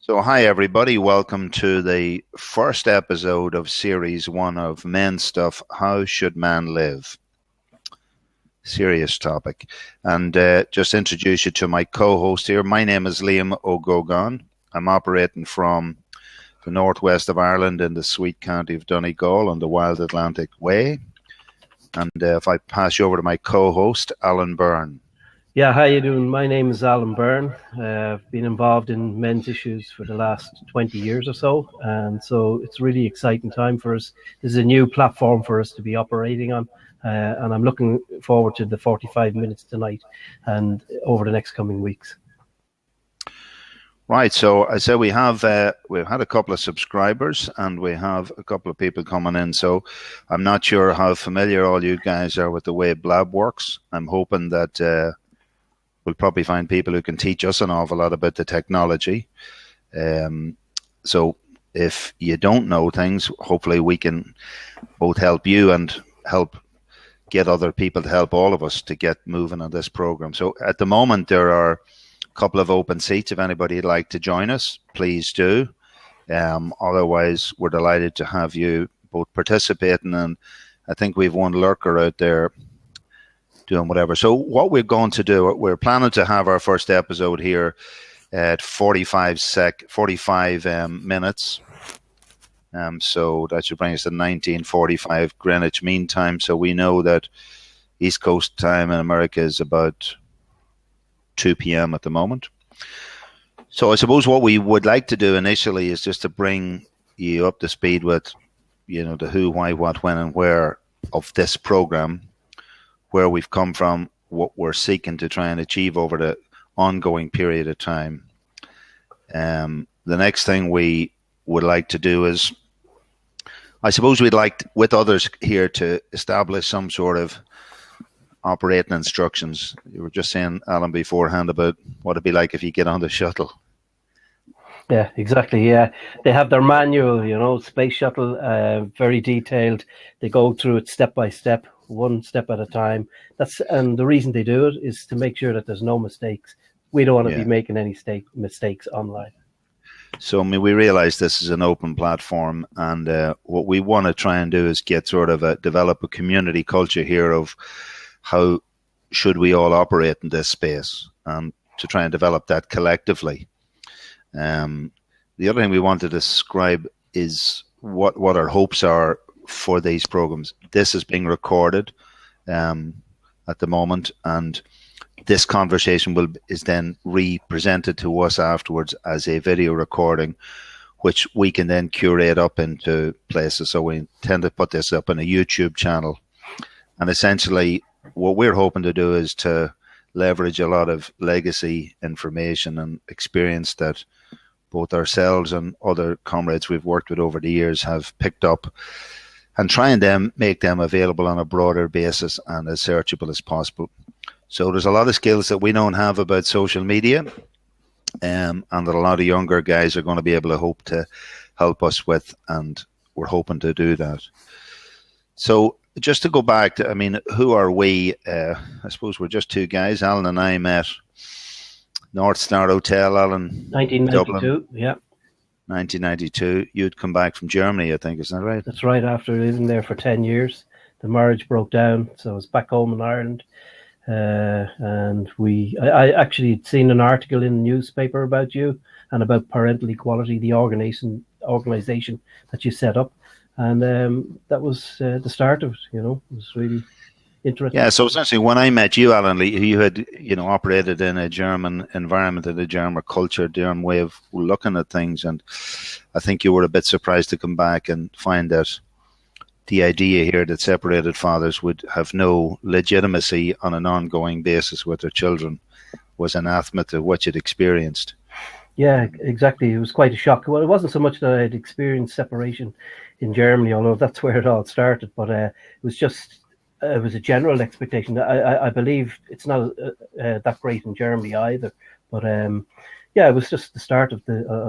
So, hi everybody, welcome to the first episode of Series 1 of Menstuff. How Should Man Live? Serious topic. And just introduce you to my co-host here. My name is Liam O'Gogan. I'm operating from the northwest of Ireland in the sweet county of Donegal on the Wild Atlantic Way. And if I pass you over to my co-host, Alan Byrne. Yeah, how you doing? My name is Alan Byrne. I've been involved in men's issues for the last 20 years or so, and so it's a really exciting time for us. This is a new platform for us to be operating on, and I'm looking forward to the 45 minutes tonight and over the next coming weeks. Right, so I said we've had a couple of subscribers and we have a couple of people coming in. So I'm not sure how familiar all you guys are with the way Blab works. I'm hoping that we'll probably find people who can teach us an awful lot about the technology. So if you don't know things, hopefully we can both help you and help get other people to help all of us to get moving on this program. So at the moment, there are a couple of open seats. If anybody would like to join us, please do. Otherwise, we're delighted to have you both participating. And I think we've one lurker out there doing whatever. So what we're going to do, we're planning to have our first episode here at 45 minutes. So that should bring us to 1945 Greenwich Mean Time. So we know that East Coast time in America is about 2 p.m. at the moment. So I suppose what we would like to do initially is just to bring you up to speed with, the who, why, what, when, and where of this program, where we've come from, what we're seeking to try and achieve over the ongoing period of time. The next thing we would like to do is, I suppose we'd like, with others here, to establish some sort of operating instructions. You were just saying, Alan, beforehand about what it'd be like if you get on the shuttle. Yeah, exactly. Yeah, they have their manual, space shuttle, very detailed. They go through it step by step, one step at a time. And the reason they do it is to make sure that there's no mistakes. We don't want to be making any mistakes online. So, we realize this is an open platform, and what we want to try and do is get sort of develop a community culture here of how should we all operate in this space, and to try and develop that collectively. The other thing we want to describe is what our hopes are for these programs. This is being recorded at the moment, and this conversation is then re-presented to us afterwards as a video recording, which we can then curate up into places. So we intend to put this up on a YouTube channel. And essentially what we're hoping to do is to leverage a lot of legacy information and experience that both ourselves and other comrades we've worked with over the years have picked up, and try and then make them available on a broader basis and as searchable as possible. So there's a lot of skills that we don't have about social media, and that a lot of younger guys are going to be able to hope to help us with, and we're hoping to do that. So just to go back to, who are we? I suppose we're just two guys. Alan and I met North Star Hotel, Alan. 1992, Dublin, yeah. 1992. You'd come back from Germany, I think, isn't that right? That's right, after living there for 10 years. The marriage broke down, so I was back home in Ireland. And I actually had seen an article in the newspaper about you and about Parental Equality, the organization that you set up. And that was the start of it, It was really interesting. Yeah, so essentially when I met you, Alan, you had, operated in a German environment, in a German culture, German way of looking at things. And I think you were a bit surprised to come back and find that the idea here that separated fathers would have no legitimacy on an ongoing basis with their children was anathema to what you'd experienced. Yeah, exactly. It was quite a shock. Well, it wasn't so much that I had experienced separation in Germany, although that's where it all started, but it was a general expectation. I believe it's not that great in Germany either, but yeah, it was just the start of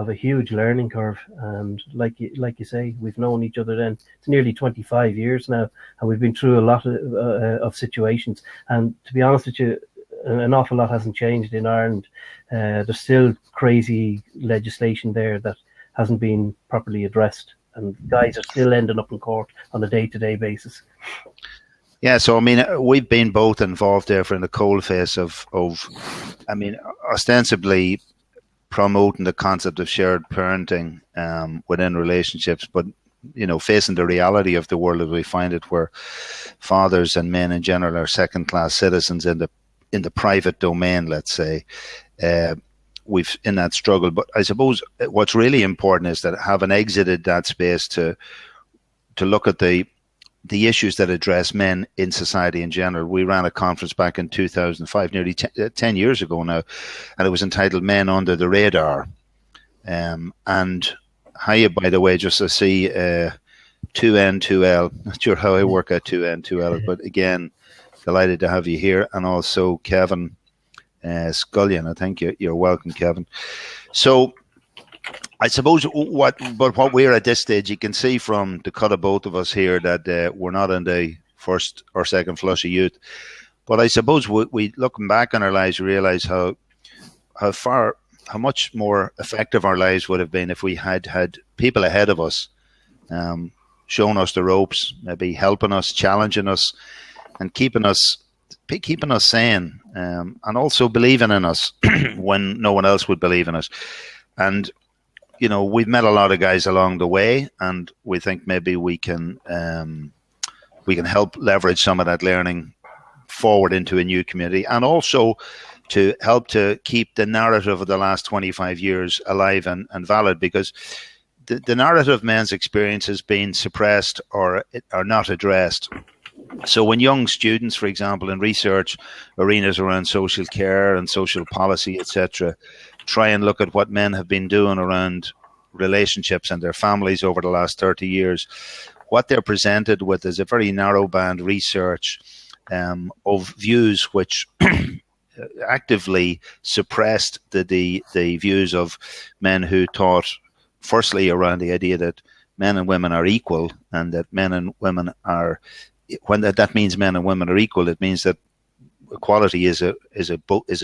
a huge learning curve. And like you say, we've known each other then. It's nearly 25 years now, and we've been through a lot of situations. And to be honest with you, an awful lot hasn't changed in Ireland. There's still crazy legislation there that hasn't been properly addressed, and guys are still ending up in court on a day-to-day basis. Yeah, so I mean, we've been both involved there in the coalface of I mean, ostensibly promoting the concept of shared parenting within relationships, but facing the reality of the world as we find it, where fathers and men in general are second-class citizens in the private domain, let's say. We've in that struggle, but I suppose what's really important is that having exited that space to look at the issues that address men in society in general. We ran a conference back in 2005, nearly 10 years ago now, and it was entitled Men Under the Radar. And hiya, by the way, just to see 2N2L. Not sure how I work out 2N2L, but again, delighted to have you here. And also Kevin Scullion. I think you're welcome, Kevin. So I suppose what we're at this stage, you can see from the cut of both of us here that we're not in the first or second flush of youth. But I suppose we looking back on our lives, we realize how much more effective our lives would have been if we had people ahead of us, showing us the ropes, maybe helping us, challenging us, and keeping us sane, and also believing in us when no one else would believe in us. And we've met a lot of guys along the way, and we think maybe we can help leverage some of that learning forward into a new community, and also to help to keep the narrative of the last 25 years alive and valid, because the narrative of men's experience has been suppressed or not addressed. So when young students, for example, in research arenas around social care and social policy, etc., try and look at what men have been doing around relationships and their families over the last 30 years, what they're presented with is a very narrow band research of views which actively suppressed the views of men who taught, firstly, around the idea that men and women are equal, and that men and women are, when that means men and women are equal, it means that equality is a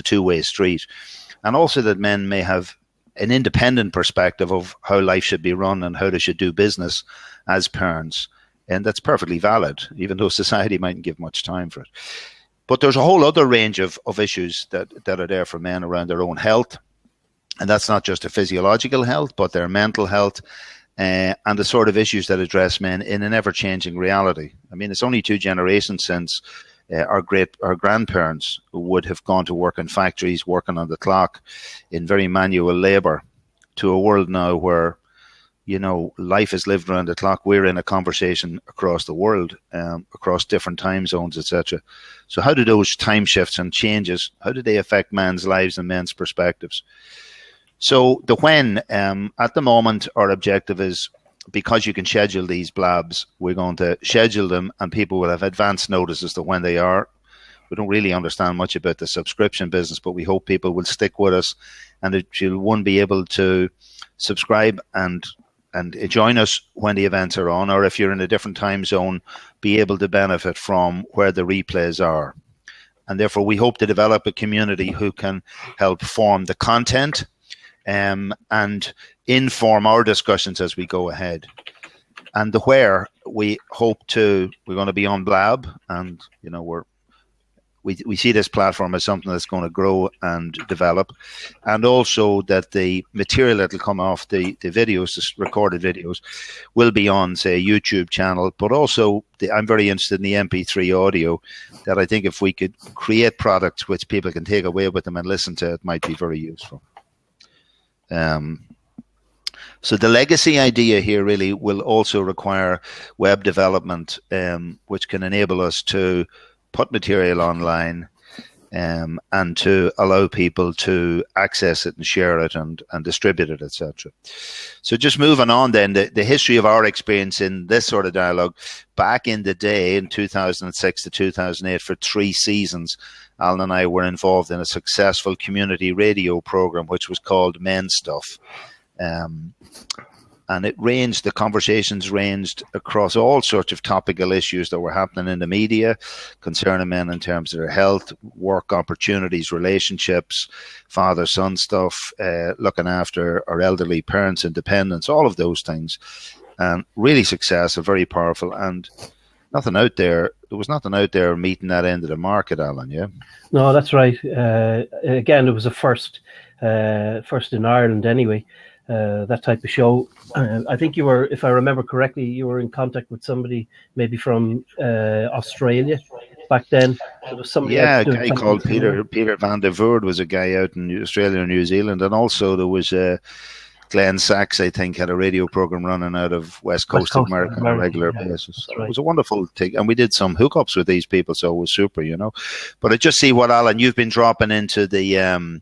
two-way street, and also that men may have an independent perspective of how life should be run and how they should do business as parents, and that's perfectly valid, even though society mightn't give much time for it. But there's a whole other range of issues that are there for men around their own health, and that's not just a physiological health, but their mental health, and the sort of issues that address men in an ever-changing reality. I mean, it's only 2 generations since our grandparents would have gone to work in factories, working on the clock in very manual labor, to a world now where, life is lived around the clock. We're in a conversation across the world, across different time zones, etc. So how do those time shifts and changes, how do they affect men's lives and men's perspectives? So the when, at the moment, our objective is, because you can schedule these blabs, we're going to schedule them, and people will have advance notice as to when they are. We don't really understand much about the subscription business, but we hope people will stick with us, and that you'll, one, be able to subscribe and join us when the events are on, or if you're in a different time zone, be able to benefit from where the replays are. And therefore, we hope to develop a community who can help form the content and inform our discussions as we go ahead. And the where, we're going to be on Blab, and we see this platform as something that's going to grow and develop, and also that the material that will come off the videos, the recorded videos, will be on, say, a YouTube channel. But also, I'm very interested in the MP3 audio, that I think if we could create products which people can take away with them and listen to, it might be very useful. So the legacy idea here really will also require web development, which can enable us to put material online, and to allow people to access it and share it and distribute it, etc. So just moving on then, the history of our experience in this sort of dialogue, back in the day in 2006 to 2008, for 3 seasons, Alan and I were involved in a successful community radio program which was called Menstuff. and the conversations ranged across all sorts of topical issues that were happening in the media concerning men in terms of their health, work opportunities, relationships, father-son stuff, looking after our elderly parents, independence, all of those things. And really successful, very powerful, and nothing out there. There was nothing out there meeting that end of the market, Alan. Yeah. No, that's right. Again, it was a first in Ireland anyway. That type of show. I think you were, if I remember correctly, you were in contact with somebody maybe from Australia back then. There was somebody Yeah, a doing guy something called similar. Peter van der Voorde was a guy out in Australia and New Zealand, and also there was Glenn Sachs, I think, had a radio program running out of West West Coast of Coast of America on a America. regular Yeah, basis. that's So it right. was a wonderful thing, and we did some hookups with these people, so it was super, you know. But I just see what, Alan, you've been dropping into the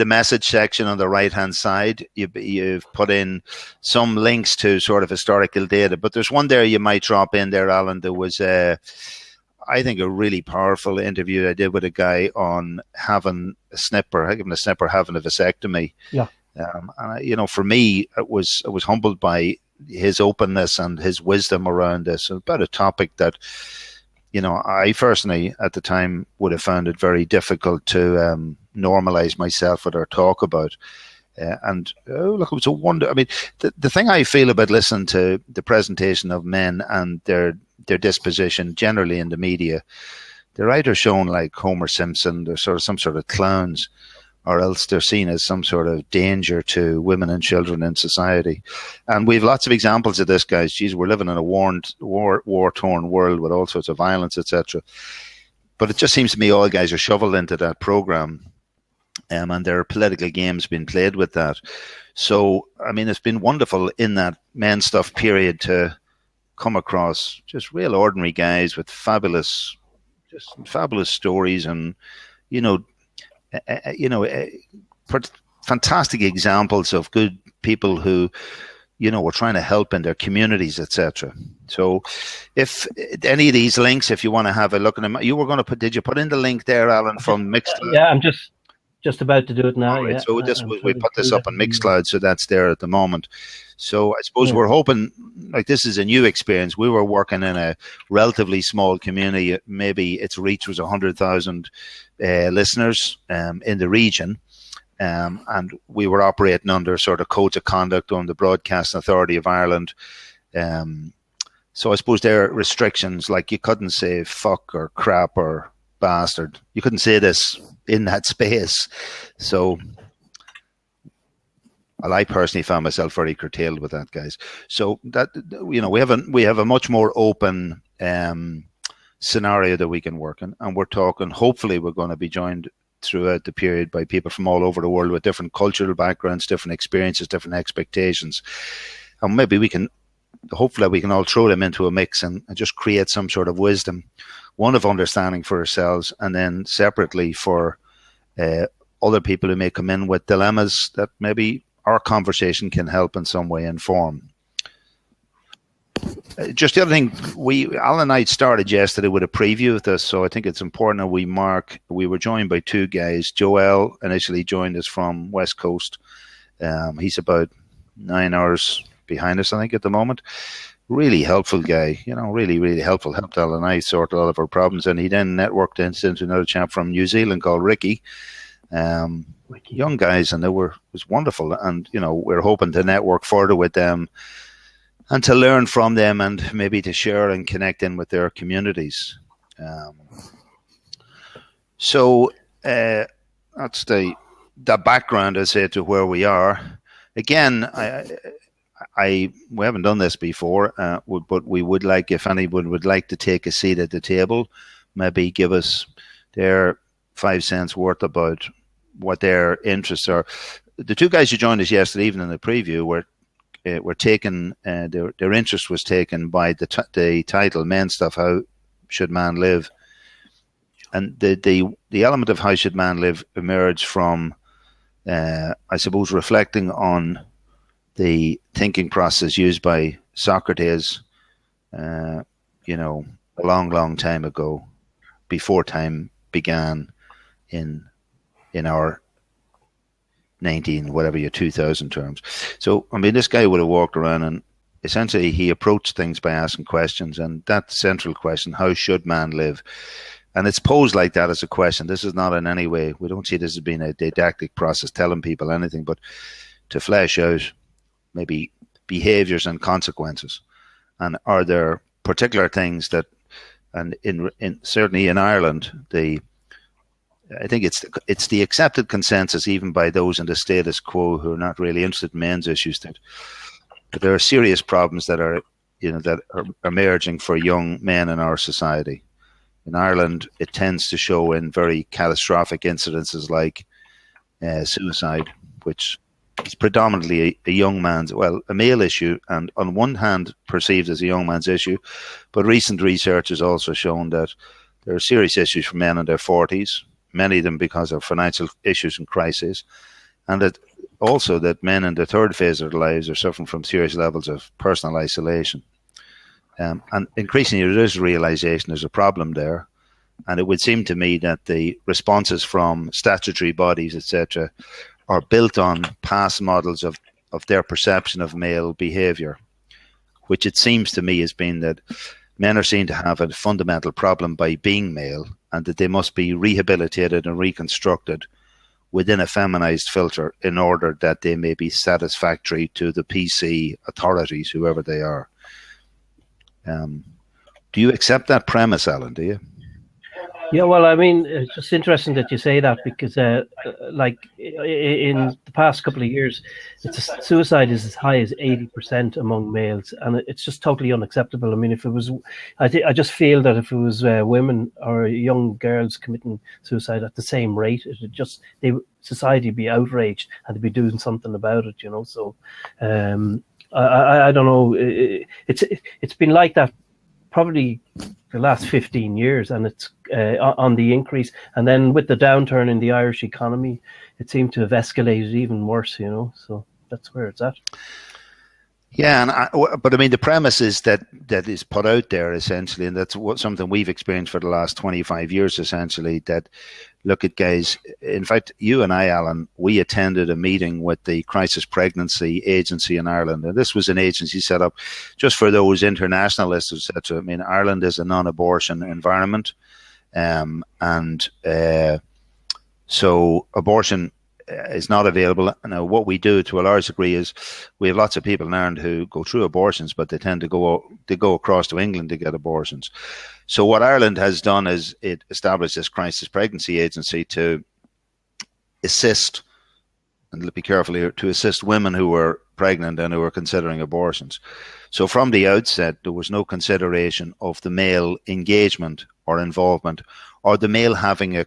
message section on the right hand side. You've put in some links to sort of historical data, but there's one there you might drop in there, Alan. There was I think a really powerful interview I did with a guy on having a snipper, having a vasectomy. Yeah. And for me, I was humbled by his openness and his wisdom around this, about a topic that, I personally at the time would have found it very difficult to normalize myself with or talk about. Look, it was a wonder. I mean, the thing I feel about listening to the presentation of men and their disposition generally in the media, they're either shown like Homer Simpson, they're sort of some sort of clowns, or else they're seen as some sort of danger to women and children in society. And we have lots of examples of this, guys. Geez, we're living in a war-torn world with all sorts of violence, etc. But it just seems to me all guys are shoveled into that program, and there are political games being played with that. So, I mean, it's been wonderful in that Menstuff period to come across just real ordinary guys with fabulous stories, and fantastic examples of good people who were trying to help in their communities, etc. So if any of these links, if you want to have a look at them, did you put in the link there, Alan, from Mixcloud? Yeah, I'm just about to do it now. Right, Yeah, so we put this up on Mixcloud, so that's there at the moment. So I suppose we're hoping, like, this is a new experience. We were working in a relatively small community. Maybe its reach was 100,000 listeners in the region. And we were operating under sort of codes of conduct on the Broadcasting Authority of Ireland. So I suppose there are restrictions, like you couldn't say fuck or crap or bastard. You couldn't say this in that space. So, well, I personally found myself very curtailed with that, guys. So that, we have a much more open scenario that we can work in, and we're talking. Hopefully, we're going to be joined throughout the period by people from all over the world with different cultural backgrounds, different experiences, different expectations, and maybe hopefully we can all throw them into a mix and just create some sort of wisdom, one of understanding for ourselves, and then separately for other people who may come in with dilemmas that maybe our conversation can help in some way inform. Just the other thing, Alan and I started yesterday with a preview of this, so I think it's important that we were joined by two guys. Joel initially joined us from West Coast. He's about 9 hours behind us, I think, at the moment. Really helpful guy, really, really helpful. Helped Alan and I sort a lot of our problems, and he then networked into another chap from New Zealand called Ricky. Young guys, and it was wonderful, and we're hoping to network further with them and to learn from them, and maybe to share and connect in with their communities. So that's the background, I say, to where we are. Again, we haven't done this before, but we would like, if anyone would like to take a seat at the table, maybe give us their 5 cents worth about what their interests are. The two guys who joined us yesterday evening in the preview were taken. Their interest was taken by the title "Menstuff: How Should Man Live," and the element of how should man live emerged from, I suppose, reflecting on the thinking process used by Socrates, a long time ago, before time began in our 19, whatever your 2000 terms. So, I mean, this guy would have walked around and essentially he approached things by asking questions. And that central question, how should man live? And it's posed like that as a question. This is not in any way, we don't see this as being a didactic process telling people anything, but to flesh out maybe behaviors and consequences. And are there particular things that, and in certainly in Ireland, I think it's the accepted consensus, even by those in the status quo who are not really interested in men's issues, that there are serious problems that are emerging for young men in our society. In Ireland, it tends to show in very catastrophic incidences like suicide, which is predominantly a young man's, well, a male issue, and on one hand perceived as a young man's issue, but recent research has also shown that there are serious issues for men in their 40s, many of them because of financial issues and crises, and that also that men in the third phase of their lives are suffering from serious levels of personal isolation. And increasingly there is a realization there's a problem there, and it would seem to me that the responses from statutory bodies, etc., are built on past models of their perception of male behaviour, which it seems to me has been that men are seen to have a fundamental problem by being male, and that they must be rehabilitated and reconstructed within a feminized filter in order that they may be satisfactory to the PC authorities, whoever they are. Do you accept that premise, Alan? Do you? Yeah, well, I mean, it's just interesting that you say that, because, like, in the past couple of years, suicide is as high as 80% among males, and it's just totally unacceptable. I mean, if it was, I just feel that if it was women or young girls committing suicide at the same rate, society would be outraged and they'd be doing something about it, you know. So, I don't know. It's been like that probably the last 15 years, and it's on the increase. And then with the downturn in the Irish economy, it seemed to have escalated even worse, you know. So that's where it's at. Yeah, but I mean, the premise is that is put out there essentially, and that's something we've experienced for the last 25 years essentially, that look at guys, in fact, you and I, Alan, we attended a meeting with the Crisis Pregnancy Agency in Ireland, and this was an agency set up just for those internationalists, etc. I mean, Ireland is a non-abortion environment, so abortion is not available. Now, what we do to a large degree is we have lots of people in Ireland who go through abortions, but they tend to go across to England to get abortions. So what Ireland has done is it established this Crisis Pregnancy Agency to assist, and be careful here, to assist women who were pregnant and who were considering abortions. So from the outset, there was no consideration of the male engagement or involvement, or the male having a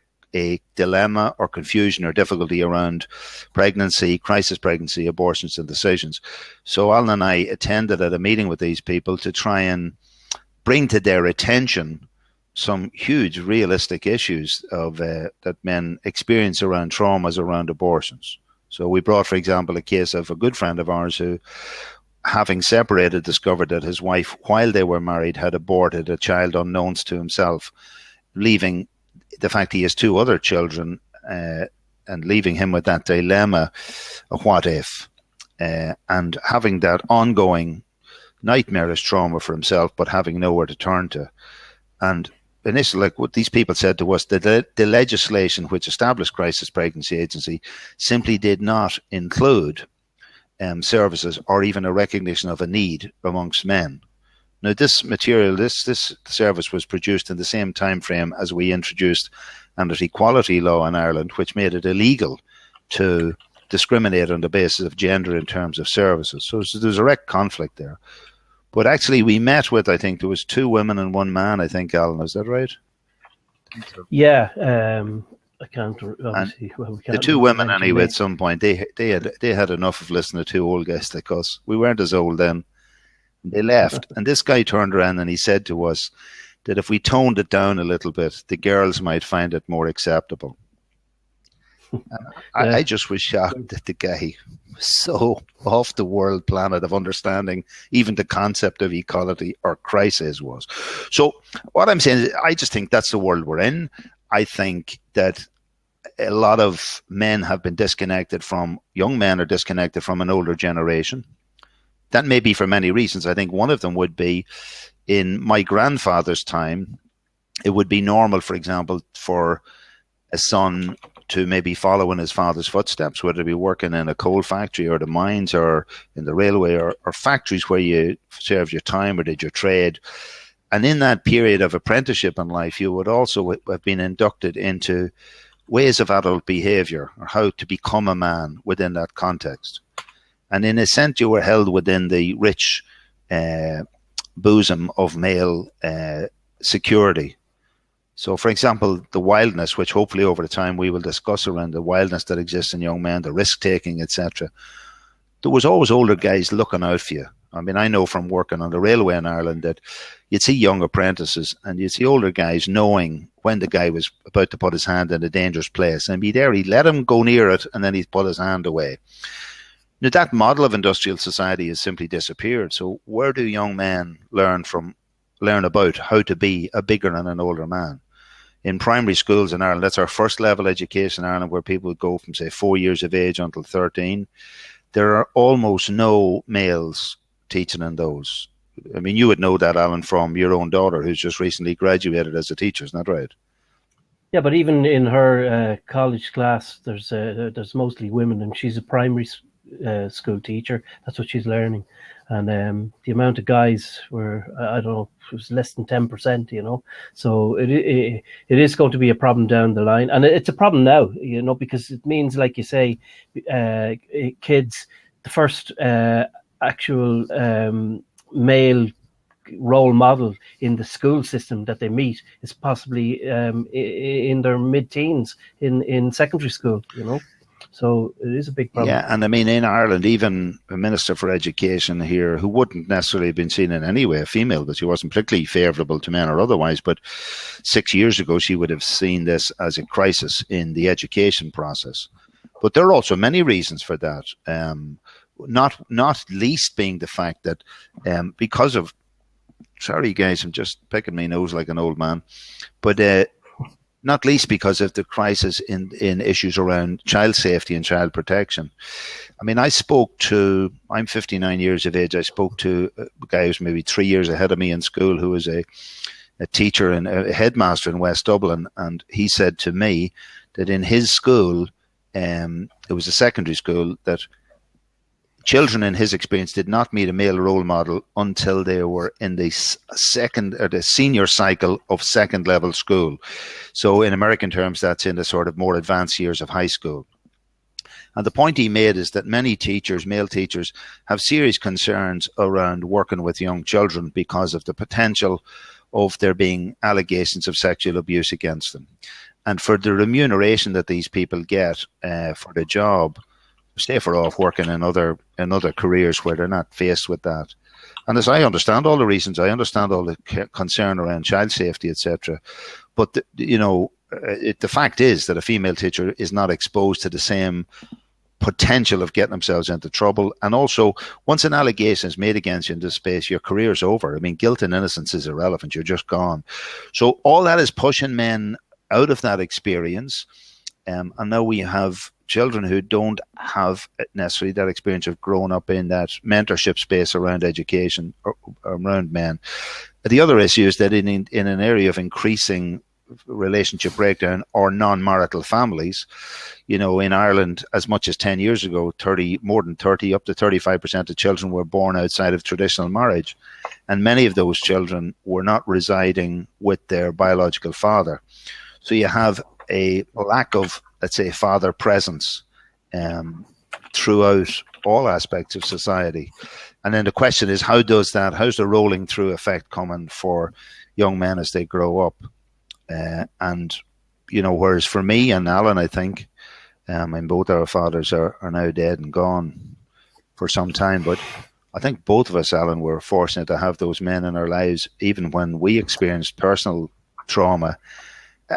dilemma or confusion or difficulty around pregnancy, crisis pregnancy, abortions and decisions. So Alan and I attended at a meeting with these people to try and bring to their attention some huge realistic issues of that men experience around traumas around abortions. So we brought, for example, a case of a good friend of ours who, having separated, discovered that his wife, while they were married, had aborted a child unknowns to himself, leaving the fact he has two other children and leaving him with that dilemma, what if, and having that ongoing nightmarish trauma for himself, but having nowhere to turn to. And initially, like what these people said to us, the legislation which established Crisis Pregnancy Agency simply did not include services or even a recognition of a need amongst men. Now, this material, this service was produced in the same time frame as we introduced an equality law in Ireland, which made it illegal to discriminate on the basis of gender in terms of services. So there's a direct conflict there. But actually, we met with, I think there was 2 women and 1 man, I think, Alan, is that right? Yeah, I can't obviously. Well, we can't, the 2 women, anyway, at some point, they had enough of listening to 2 old guys like us. We weren't as old then. They left, and this guy turned around and he said to us that if we toned it down a little bit, the girls might find it more acceptable. I just was shocked that the guy was so off the world planet of understanding even the concept of equality or crisis was. So what I'm saying is, I just think that's the world we're in. I think that a lot of men have been disconnected from, young men are disconnected from an older generation. That may be for many reasons. I think one of them would be, in my grandfather's time, it would be normal, for example, for a son to maybe follow in his father's footsteps, whether it be working in a coal factory or the mines or in the railway, or factories where you served your time or did your trade. And in that period of apprenticeship in life, you would also have been inducted into ways of adult behavior, or how to become a man within that context. And in a sense, you were held within the rich bosom of male security. So, for example, the wildness, which hopefully over the time we will discuss around the wildness that exists in young men, the risk-taking, etc., there was always older guys looking out for you. I mean, I know from working on the railway in Ireland that you'd see young apprentices and you'd see older guys knowing when the guy was about to put his hand in a dangerous place, and be there, he'd let him go near it, and then he'd pull his hand away. Now, that model of industrial society has simply disappeared. So where do young men learn about how to be a bigger and an older man? In primary schools in Ireland, that's our first level education in Ireland, where people would go from, say, 4 years of age until 13. There are almost no males teaching in those. I mean, you would know that, Alan, from your own daughter, who's just recently graduated as a teacher, isn't that right? Yeah, but even in her college class, there's mostly women, and she's a primary school teacher. That's what she's learning. And the amount of guys were, I don't know, it was less than 10%, you know. So it is going to be a problem down the line. And it's a problem now, you know, because it means, like you say, kids, the first actual male role model in the school system that they meet is possibly in their mid-teens in secondary school, you know. So it is a big problem. Yeah, and I mean, in Ireland, even a Minister for Education here, who wouldn't necessarily have been seen in any way, a female, but she wasn't particularly favourable to men or otherwise, but 6 years ago she would have seen this as a crisis in the education process. But there are also many reasons for that, not least being the fact that because of, sorry guys, I'm just picking my nose like an old man, but not least because of the crisis in issues around child safety and child protection. I mean, I'm 59 years of age. I spoke to a guy who's maybe 3 years ahead of me in school, who was a teacher and a headmaster in West Dublin. And he said to me that in his school, it was a secondary school, that children in his experience did not meet a male role model until they were in the second or the senior cycle of second level school. So in American terms, that's in the sort of more advanced years of high school. And the point he made is that many teachers, male teachers, have serious concerns around working with young children because of the potential of there being allegations of sexual abuse against them. And for the remuneration that these people get for the job, safer off working in other careers where they're not faced with that. And as I understand all the reasons, I understand all the concern around child safety, etc. But the fact is that a female teacher is not exposed to the same potential of getting themselves into trouble. And also, once an allegation is made against you in this space, your career's over. I mean, guilt and innocence is irrelevant. You're just gone. So all that is pushing men out of that experience. And now we have children who don't have necessarily that experience of growing up in that mentorship space around education or around men. The other issue is that in an area of increasing relationship breakdown or non-marital families, you know, in Ireland, as much as 10 years ago, more than 30, up to 35% of children were born outside of traditional marriage. And many of those children were not residing with their biological father. So you have a lack of, let's say, father presence throughout all aspects of society. And then the question is, how's the rolling through effect coming for young men as they grow up? And, you know, whereas for me and Alan, I think, and both our fathers are now dead and gone for some time, but I think both of us, Alan, were fortunate to have those men in our lives, even when we experienced personal trauma.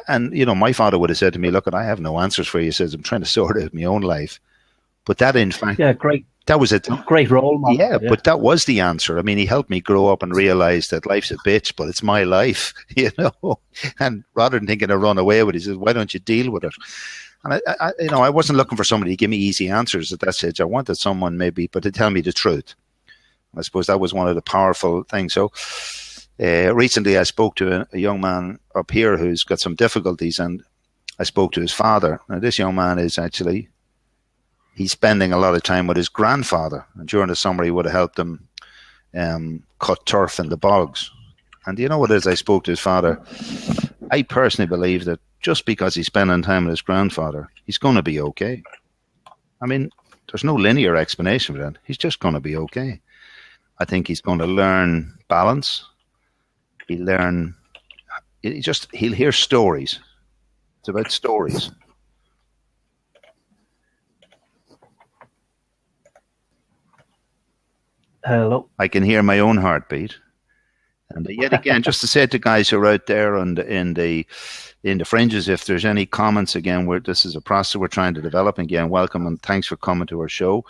And, you know, my father would have said to me, look, I have no answers for you. He says, I'm trying to sort out my own life. But that, in fact, great. That was a great role model. Yeah, but that was the answer. I mean, he helped me grow up and realize that life's a bitch, but it's my life, you know. And rather than thinking to run away with it, he says, why don't you deal with it? And I wasn't looking for somebody to give me easy answers at that stage. I wanted someone maybe, but to tell me the truth. I suppose that was one of the powerful things. So recently I spoke to a young man up here who's got some difficulties, and I spoke to his father. Now, this young man is actually, he's spending a lot of time with his grandfather. And during the summer, he would have helped him cut turf in the bogs. And you know what it is? I spoke to his father. I personally believe that just because he's spending time with his grandfather, he's going to be okay. I mean, there's no linear explanation for that. He's just going to be okay. I think he's going to learn balance. He'll hear stories. It's about stories. Hello. I can hear my own heartbeat. And yet again, just to say to guys who are out there and in the fringes, if there's any comments, again, this is a process we're trying to develop. Again, welcome and thanks for coming to our show.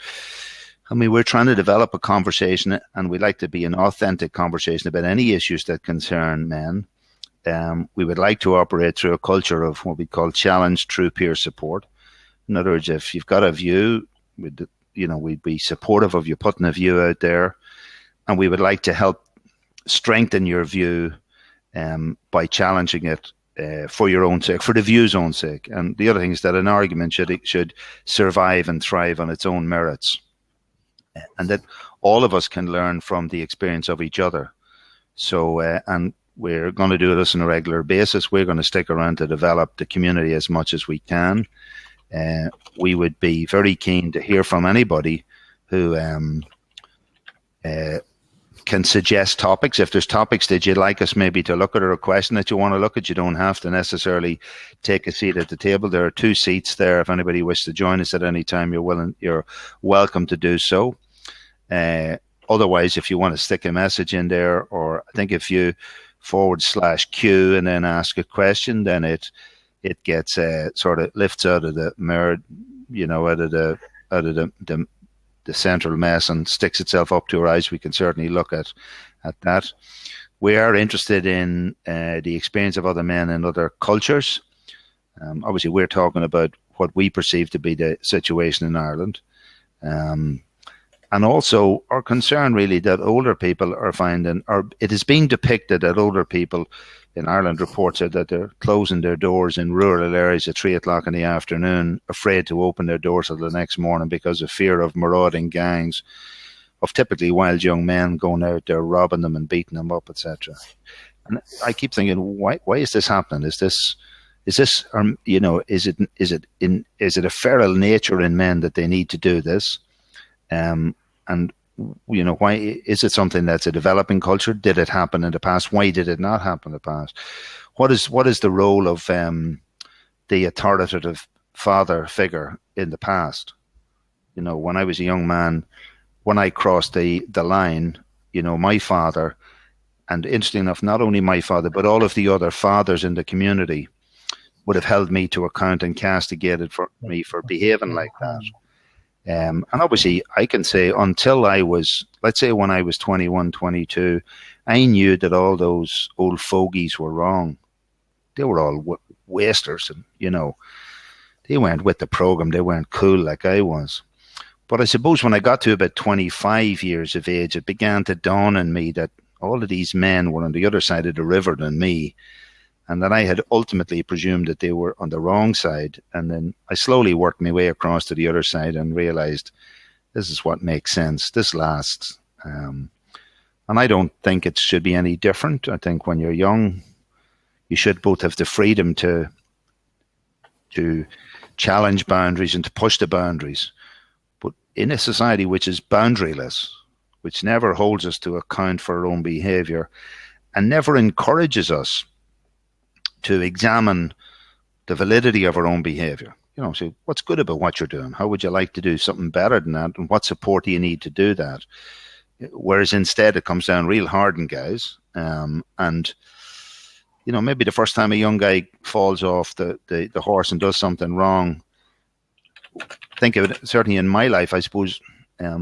I mean, we're trying to develop a conversation, and we'd like to be an authentic conversation about any issues that concern men. We would like to operate through a culture of what we call challenge through peer support. In other words, if you've got a view, we'd be supportive of you putting a view out there, and we would like to help strengthen your view by challenging it for your own sake, for the view's own sake. And the other thing is that an argument should survive and thrive on its own merits, and that all of us can learn from the experience of each other. So, and we're going to do this on a regular basis. We're going to stick around to develop the community as much as we can. We would be very keen to hear from anybody who can suggest topics. If there's topics that you'd like us maybe to look at, or a question that you want to look at, you don't have to necessarily take a seat at the table. There are 2 seats there. If anybody wishes to join us at any time, you're welcome to do so. Otherwise, if you want to stick a message in there, or I think if you /Q and then ask a question, then it gets sort of lifts out of the mirror, out of the central mess and sticks itself up to our eyes. We can certainly look at that. We are interested in the experience of other men in other cultures. Obviously, we're talking about what we perceive to be the situation in Ireland. And also our concern really that older people are finding, or it is being depicted that older people in Ireland, reports are that they're closing their doors in rural areas at 3 o'clock in the afternoon, afraid to open their doors until the next morning because of fear of marauding gangs of typically wild young men going out there, robbing them and beating them up, etc. And I keep thinking, why is this happening? Is it a feral nature in men that they need to do this? And why is it something that's a developing culture? Did it happen in the past? Why did it not happen in the past? What is the role of the authoritative father figure in the past? When I was a young man, when I crossed the line, my father, and interesting enough, not only my father, but all of the other fathers in the community would have held me to account and castigated me for behaving like that. And obviously, I can say until I was, let's say when I was 21, 22, I knew that all those old fogies were wrong. They were all wasters, and, they weren't with the program. They weren't cool like I was. But I suppose when I got to about 25 years of age, it began to dawn on me that all of these men were on the other side of the river than me, and that I had ultimately presumed that they were on the wrong side. And then I slowly worked my way across to the other side and realized this is what makes sense. This lasts. And I don't think it should be any different. I think when you're young, you should both have the freedom to challenge boundaries and to push the boundaries. But in a society which is boundaryless, which never holds us to account for our own behavior and never encourages us to examine the validity of our own behavior. Say, what's good about what you're doing? How would you like to do something better than that? And what support do you need to do that? Whereas instead it comes down real hard on guys. And, maybe the first time a young guy falls off the horse and does something wrong, think of it, certainly in my life, I suppose, I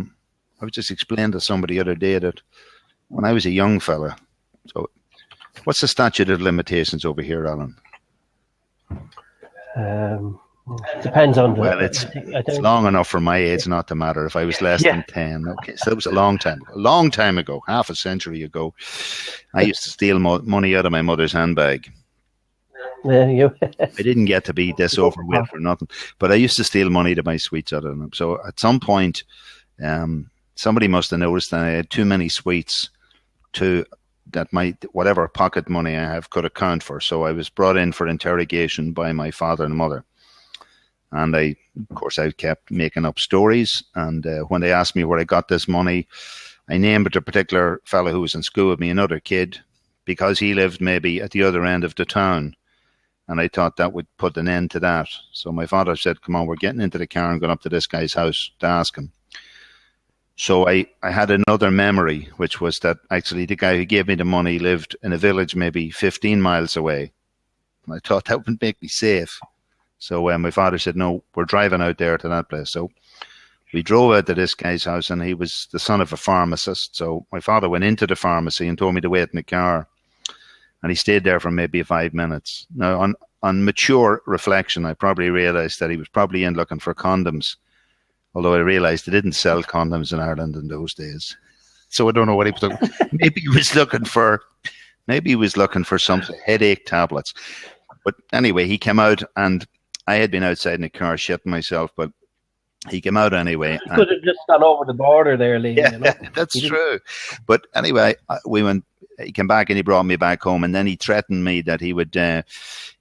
was just explaining to somebody the other day that when I was a young fella, so what's the statute of limitations over here, Alan? Depends on Well, I it's think. long enough for my age not to matter if I was less Yeah. than 10. Okay, so that was a long time ago, half a century ago. I used to steal money out of my mother's handbag. Yeah. You. I didn't get to be this overweight for nothing, but I used to steal money to buy sweets out of them. So at some point, somebody must have noticed that I had too many sweets to that my whatever pocket money I have could account for. So I was brought in for interrogation by my father and mother. And of course, I kept making up stories. And when they asked me where I got this money, I named a particular fellow who was in school with me, another kid, because he lived maybe at the other end of the town. And I thought that would put an end to that. So my father said, come on, we're getting into the car and going up to this guy's house to ask him. So I had another memory, which was that actually the guy who gave me the money lived in a village maybe 15 miles away. And I thought that would make me safe. So my father said, no, we're driving out there to that place. So we drove out to this guy's house, and he was the son of a pharmacist. So my father went into the pharmacy and told me to wait in the car. And he stayed there for maybe 5 minutes. Now, on mature reflection, I probably realized that he was probably in looking for condoms. Although I realized they didn't sell condoms in Ireland in those days. So I don't know what he was looking for. Maybe he was looking for some headache tablets. But anyway, he came out, and I had been outside in the car shitting myself, but he came out anyway. He could have just gone over the border there, Liam. Yeah, you know? that's true. But anyway, we went. He came back and he brought me back home, and then he threatened me that he would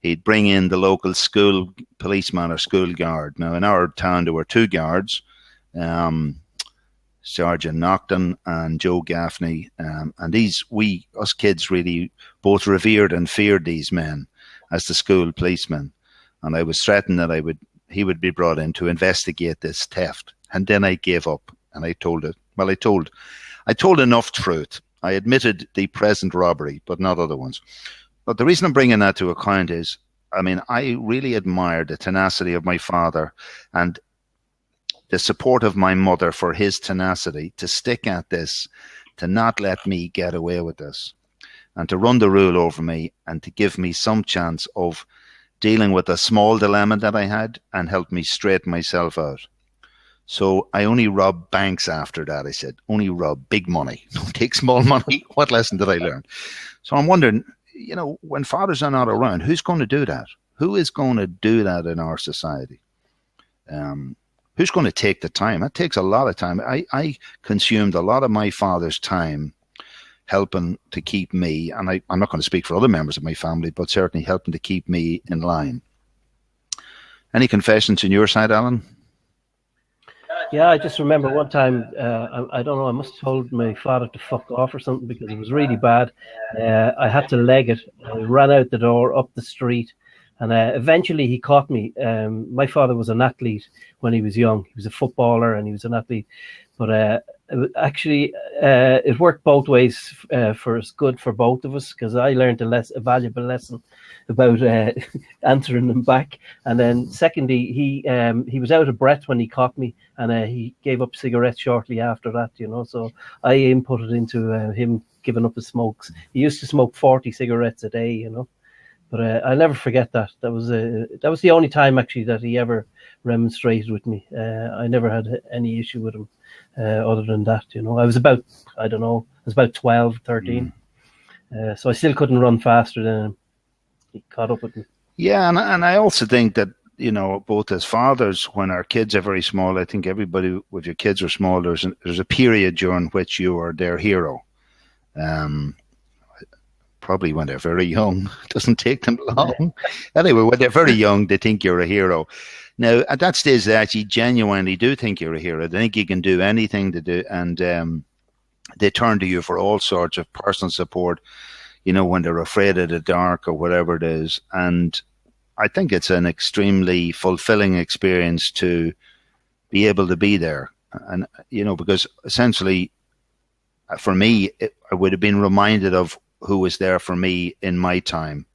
he'd bring in the local school policeman or school guard. Now in our town there were two guards, Sergeant Nocton and Joe Gaffney, and us kids really both revered and feared these men as the school policemen. And I was threatened that he would be brought in to investigate this theft. And then I gave up, and I told it. Well, I told enough truth. I admitted the present robbery, but not other ones. But the reason I'm bringing that to account is, I mean, I really admired the tenacity of my father and the support of my mother for his tenacity to stick at this, to not let me get away with this, and to run the rule over me and to give me some chance of dealing with a small dilemma that I had and help me straighten myself out. So I only robbed banks after that. I said, only rob big money. Don't take small money. What lesson did I learn? So I'm wondering, when fathers are not around, who's going to do that? Who is going to do that in our society? Who's going to take the time? That takes a lot of time. I consumed a lot of my father's time helping to keep me, and I'm not going to speak for other members of my family, but certainly helping to keep me in line. Any confessions on your side, Alan? Yeah, I just remember one time, I don't know, I must have told my father to fuck off or something because it was really bad. I had to leg it. I ran out the door, up the street, and eventually he caught me. My father was an athlete when he was young. He was a footballer and he was an athlete. But actually, it worked both ways for us, good for both of us, because I learned a valuable lesson about answering them back. And then secondly, he was out of breath when he caught me, and he gave up cigarettes shortly after that, so I inputted into him giving up his smokes. He used to smoke 40 cigarettes a day, but I'll never forget that. That was the only time actually that he ever remonstrated with me. I never had any issue with him other than that. I was about 12, 13. So I still couldn't run faster than him. He caught up with me. Yeah, and I also think that, both as fathers, when our kids are very small, I think everybody, with your kids are small, there's a period during which you are their hero. Probably when they're very young. It doesn't take them long. Anyway, when they're very young, they think you're a hero. Now, at that stage, they actually genuinely do think you're a hero. They think you can do anything to do, and they turn to you for all sorts of personal support, when they're afraid of the dark or whatever it is. And I think it's an extremely fulfilling experience to be able to be there. And, because essentially, for me, I would have been reminded of who was there for me in my time.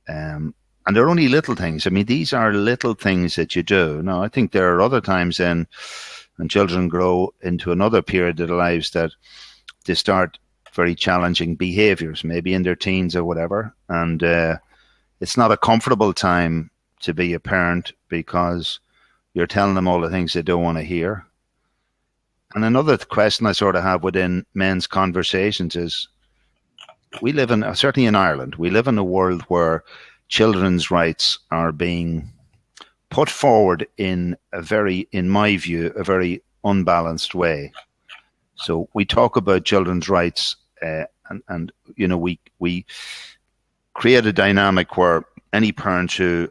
And they're only little things. I mean, these are little things that you do. Now, I think there are other times then when children grow into another period of their lives that they start very challenging behaviors, maybe in their teens or whatever. And it's not a comfortable time to be a parent because you're telling them all the things they don't want to hear. And another question I sort of have within men's conversations is, we live in, certainly in Ireland, we live in a world where children's rights are being put forward in a very, in my view, a very unbalanced way. So we talk about children's rights, and you know, we create a dynamic where any parents who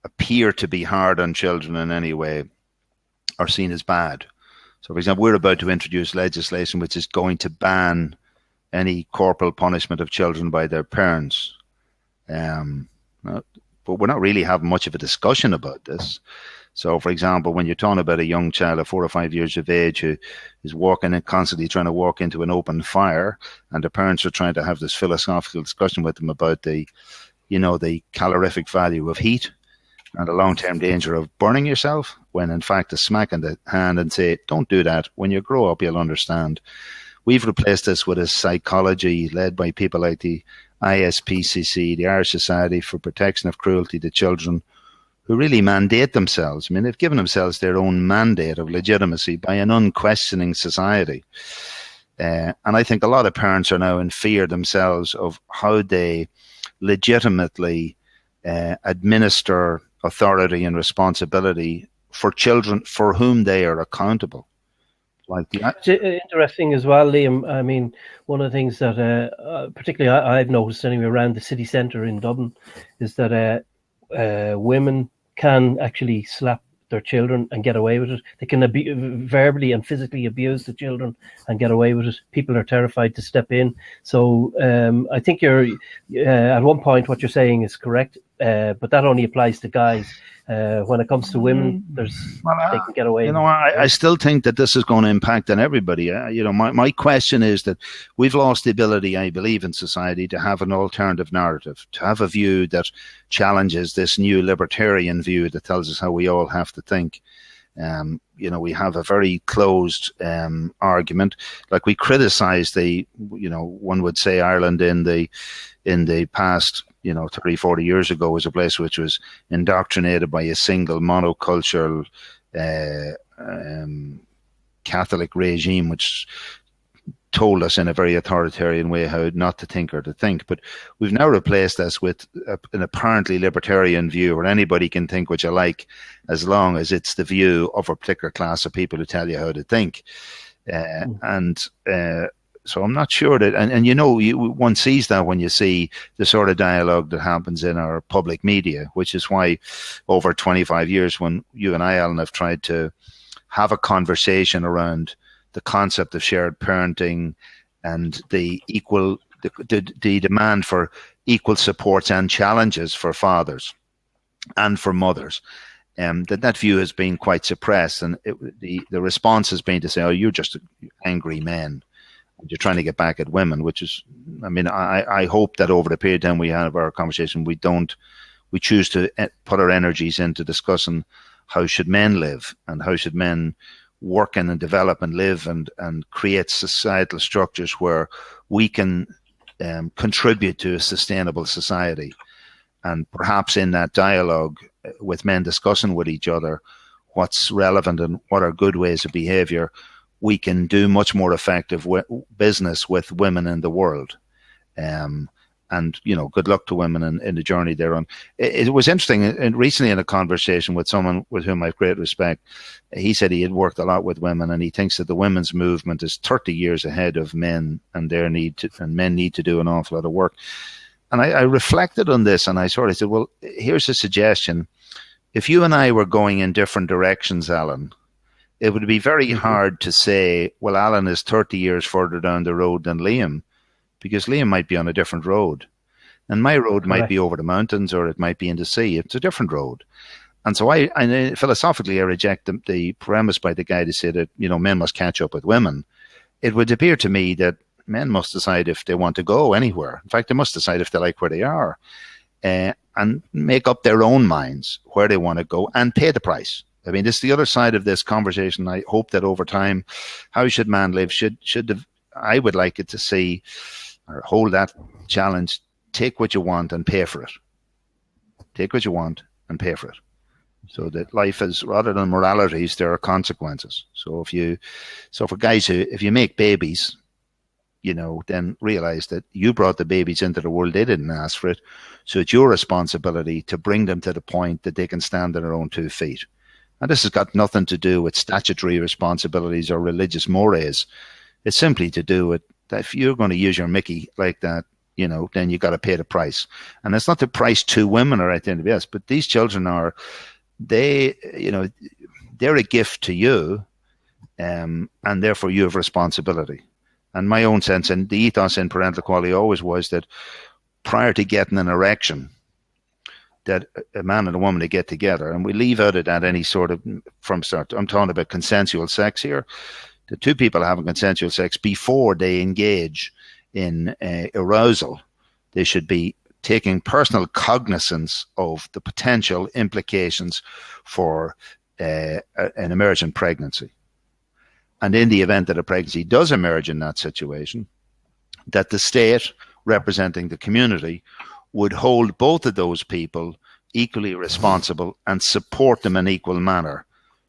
appear to be hard on children in any way are seen as bad. So, for example, we're about to introduce legislation which is going to ban any corporal punishment of children by their parents. But we're not really having much of a discussion about this. So, for example, when you're talking about a young child of 4 or 5 years of age who is walking and constantly trying to walk into an open fire, and the parents are trying to have this philosophical discussion with them about the calorific value of heat and the long-term danger of burning yourself, when in fact a smack in the hand and say, don't do that. When you grow up, you'll understand. We've replaced this with a psychology led by people like the ISPCC, the Irish Society for Protection of Cruelty to Children, who really mandate themselves. I mean, they've given themselves their own mandate of legitimacy by an unquestioning society. And I think a lot of parents are now in fear themselves of how they legitimately administer authority and responsibility for children for whom they are accountable. It's interesting as well, Liam. I mean, one of the things that particularly I've noticed anyway around the city centre in Dublin is that women can actually slap their children and get away with it. They can verbally and physically abuse the children and get away with it. People are terrified to step in. So I think you're at one point what you're saying is correct, but that only applies to guys. When it comes to women, they can get away. I still think that this is going to impact on everybody. My question is that we've lost the ability, I believe, in society to have an alternative narrative, to have a view that challenges this new libertarian view that tells us how we all have to think. We have a very closed argument. Like, we criticize one would say Ireland in the past, 30, 40 years ago was a place which was indoctrinated by a single monocultural Catholic regime, which told us in a very authoritarian way how not to think or to think. But we've now replaced this with an apparently libertarian view where anybody can think what you like, as long as it's the view of a particular class of people who tell you how to think. So I'm not sure that, and one sees that when you see the sort of dialogue that happens in our public media, which is why over 25 years, when you and I, Alan, have tried to have a conversation around the concept of shared parenting and the demand for equal supports and challenges for fathers and for mothers, that view has been quite suppressed, and the response has been to say, "Oh, you're just angry men. You're trying to get back at women," which is, I hope that over the period of time we have our conversation, we choose to put our energies into discussing how should men live and how should men work in and develop and live and create societal structures where we can contribute to a sustainable society. And perhaps in that dialogue with men discussing with each other what's relevant and what are good ways of behavior, we can do much more effective business with women in the world. And, good luck to women in the journey they're on. It was interesting, and recently in a conversation with someone with whom I have great respect, he said he had worked a lot with women, and he thinks that the women's movement is 30 years ahead of men, and men need to do an awful lot of work. And I reflected on this, and I sort of said, well, here's a suggestion. If you and I were going in different directions, Alan, it would be very hard to say, well, Alan is 30 years further down the road than Liam, because Liam might be on a different road. And my road might be over the mountains, or it might be in the sea. It's a different road. And so I philosophically, I reject the premise by the guy to say that, men must catch up with women. It would appear to me that men must decide if they want to go anywhere. In fact, they must decide if they like where they are, and make up their own minds where they want to go and pay the price. I mean, this is the other side of this conversation. I hope that over time, how should man live? I would like it to see, or hold that challenge: take what you want and pay for it. Take what you want and pay for it. So that life is, rather than moralities, there are consequences. So for guys if you make babies, then realize that you brought the babies into the world. They didn't ask for it. So it's your responsibility to bring them to the point that they can stand on their own 2 feet. And this has got nothing to do with statutory responsibilities or religious mores. It's simply to do with that if you're going to use your Mickey like that, then you got to pay the price. And it's not the price to women or anything else, but these children they're a gift to you, and therefore you have responsibility. And my own sense, and the ethos in parental equality always was that prior to getting an erection, that a man and a woman to get together, and we leave out of that any sort of, from start, I'm talking about consensual sex here, the 2 people having consensual sex before they engage in arousal, they should be taking personal cognizance of the potential implications for an emergent pregnancy. And in the event that a pregnancy does emerge in that situation, that the state, representing the community, would hold both of those people equally responsible and support them in equal manner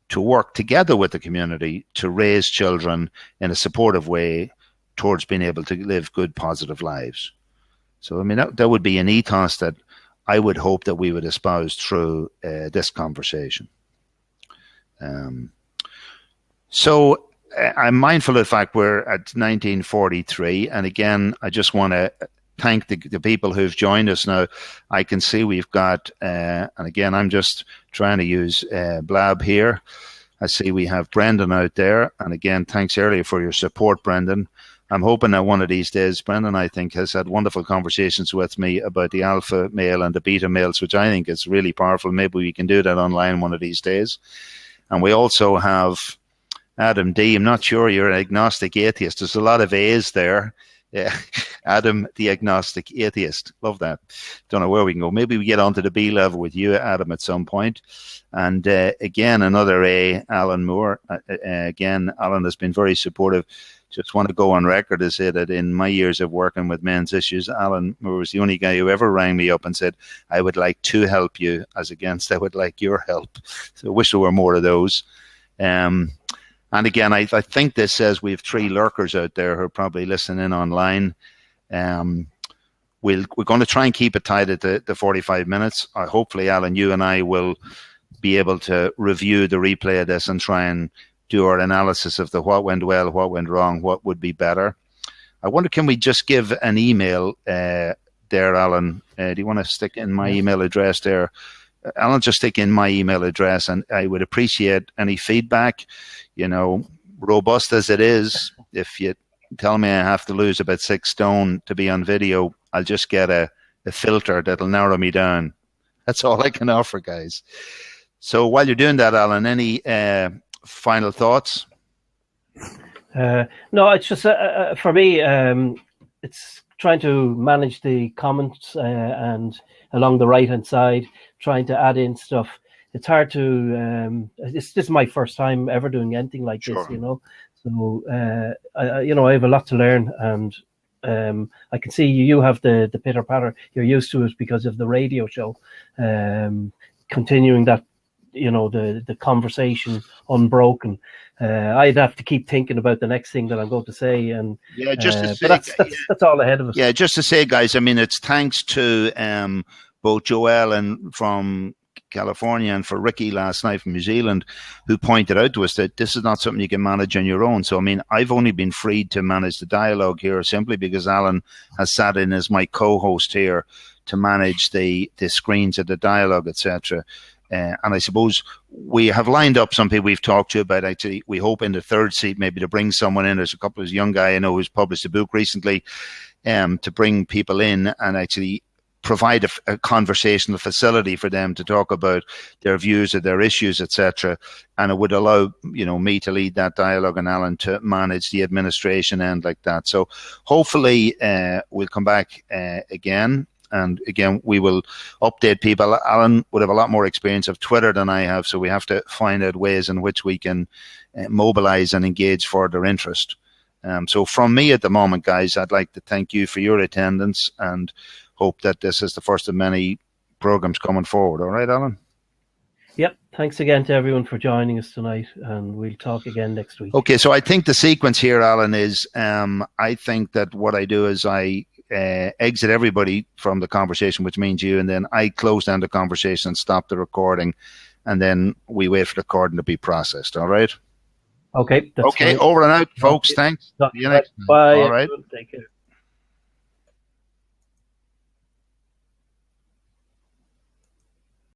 to work together with the community to raise children in a supportive way towards being able to live good, positive lives. So, I mean, that would be an ethos that I would hope that we would espouse through this conversation. So I'm mindful of the fact we're at 1943, and again, I just want to thank the people who've joined us now. I can see we've got, and again, I'm just trying to use Blab here. I see we have Brendan out there, and again, thanks earlier for your support, Brendan. I'm hoping that one of these days, Brendan, I think, has had wonderful conversations with me about the alpha male and the beta males, which I think is really powerful. Maybe we can do that online one of these days. And we also have Adam D. I'm not sure you're an agnostic atheist. There's a lot of A's there. Yeah. Adam, the agnostic atheist. Love that. Don't know where we can go. Maybe we get onto the B level with you, Adam, at some point. And again, another A, Alan Moore. Again, Alan has been very supportive. Just want to go on record to say that in my years of working with men's issues, Alan Moore was the only guy who ever rang me up and said, I would like to help you, as against I would like your help. So I wish there were more of those. And again, I think this says we have 3 lurkers out there who are probably listening in online. We're going to try and keep it tight at the 45 minutes. Hopefully, Alan, you and I will be able to review the replay of this and try and do our analysis of what went well, what went wrong, what would be better. I wonder, can we just give an email there, Alan? Do you want to stick in my email address there? Alan, just stick in my email address, and I would appreciate any feedback. Robust as it is, if you tell me I have to lose about 6 stone to be on video, I'll just get a filter that'll narrow me down. That's all I can offer, guys. So while you're doing that, Alan, any final thoughts? No, it's just for me, it's trying to manage the comments and along the right-hand side, trying to add in stuff. It's hard to. This is my first time ever doing anything like this, So I have a lot to learn, and I can see you have the pitter patter. You're used to it because of the radio show. Continuing that, the conversation unbroken. I'd have to keep thinking about the next thing that I'm going to say, and just to say, that's all ahead of us. Yeah, just to say, guys. I mean, it's thanks to both Joelle and from California and for Ricky last night from New Zealand, who pointed out to us that this is not something you can manage on your own. So, I mean, I've only been freed to manage the dialogue here simply because Alan has sat in as my co-host here to manage the screens of the dialogue, etc. And I suppose we have lined up some people we've talked to about. Actually, we hope in the 3rd seat maybe to bring someone in. There's a couple of young guy I know who's published a book recently, to bring people in and actually provide a conversational facility for them to talk about their views of their issues, etc. And it would allow, me to lead that dialogue and Alan to manage the administration end like that. So hopefully we'll come back again. And again, we will update people. Alan would have a lot more experience of Twitter than I have, so we have to find out ways in which we can mobilize and engage further interest. So from me at the moment, guys, I'd like to thank you for your attendance and hope that this is the first of many programs coming forward. All right, Alan? Yep. Thanks again to everyone for joining us tonight, and we'll talk again next week. Okay, so I think the sequence here, Alan, is I think that what I do is I exit everybody from the conversation, which means you, and then I close down the conversation and stop the recording, and then we wait for the recording to be processed. All right? Okay. That's okay, fine. over and out, folks. Thanks. See you next time. Bye. All right. Everyone. Take care.